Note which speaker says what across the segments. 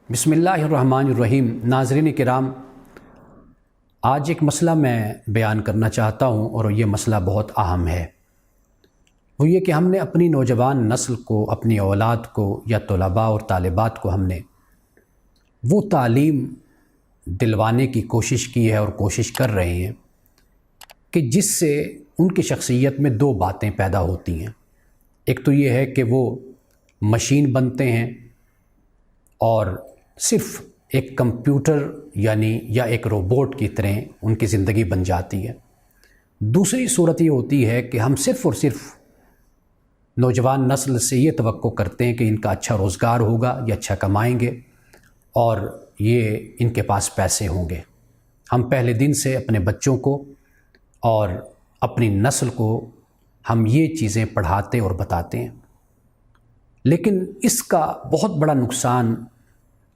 Speaker 1: بسم اللہ الرحمن الرحیم۔ ناظرین کرام، آج ایک مسئلہ میں بیان کرنا چاہتا ہوں اور یہ مسئلہ بہت اہم ہے۔ وہ یہ کہ ہم نے اپنی نوجوان نسل کو، اپنی اولاد کو یا طلباء اور طالبات کو ہم نے وہ تعلیم دلوانے کی کوشش کی ہے اور کوشش کر رہے ہیں کہ جس سے ان کی شخصیت میں دو باتیں پیدا ہوتی ہیں۔ ایک تو یہ ہے کہ وہ مشین بنتے ہیں اور صرف ایک کمپیوٹر یا ایک روبوٹ کی طرح ان کی زندگی بن جاتی ہے۔ دوسری صورت یہ ہوتی ہے کہ ہم صرف اور صرف نوجوان نسل سے یہ توقع کرتے ہیں کہ ان کا اچھا روزگار ہوگا، یہ اچھا کمائیں گے اور یہ ان کے پاس پیسے ہوں گے۔ ہم پہلے دن سے اپنے بچوں کو اور اپنی نسل کو ہم یہ چیزیں پڑھاتے اور بتاتے ہیں، لیکن اس کا بہت بڑا نقصان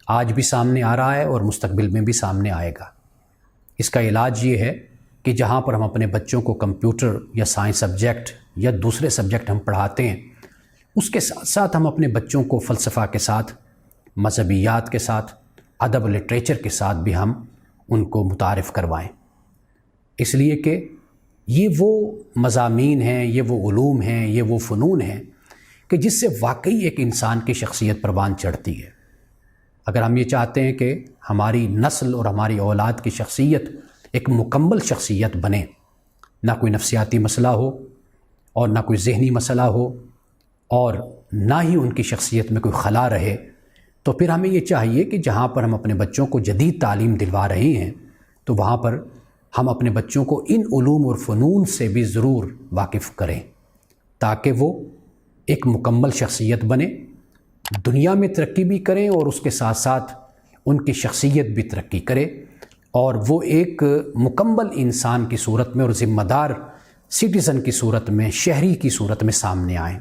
Speaker 1: آج بھی سامنے آ رہا ہے اور مستقبل میں بھی سامنے آئے گا۔ اس کا علاج یہ ہے کہ جہاں پر ہم اپنے بچوں کو کمپیوٹر یا سائنس سبجیکٹ یا دوسرے سبجیکٹ ہم پڑھاتے ہیں، اس کے ساتھ ساتھ ہم اپنے بچوں کو فلسفہ کے ساتھ، مذہبیات کے ساتھ، ادب و لٹریچر کے ساتھ بھی ہم ان کو متعارف کروائیں، اس لیے کہ یہ وہ مضامین ہیں، یہ وہ علوم ہیں، یہ وہ فنون ہیں کہ جس سے واقعی ایک انسان کی شخصیت پروان چڑھتی ہے۔ اگر ہم یہ چاہتے ہیں کہ ہماری نسل اور ہماری اولاد کی شخصیت ایک مکمل شخصیت بنے، نہ کوئی نفسیاتی مسئلہ ہو اور نہ کوئی ذہنی مسئلہ ہو اور نہ ہی ان کی شخصیت میں کوئی خلا رہے، تو پھر ہمیں یہ چاہیے کہ جہاں پر ہم اپنے بچوں کو جدید تعلیم دلوا رہے ہیں تو وہاں پر ہم اپنے بچوں کو ان علوم اور فنون سے بھی ضرور واقف کریں تاکہ وہ ایک مکمل شخصیت بنے، دنیا میں ترقی بھی کریں اور اس کے ساتھ ساتھ ان کی شخصیت بھی ترقی کرے اور وہ ایک مکمل انسان کی صورت میں اور ذمہ دار سٹیزن کی صورت میں، شہری کی صورت میں سامنے آئیں۔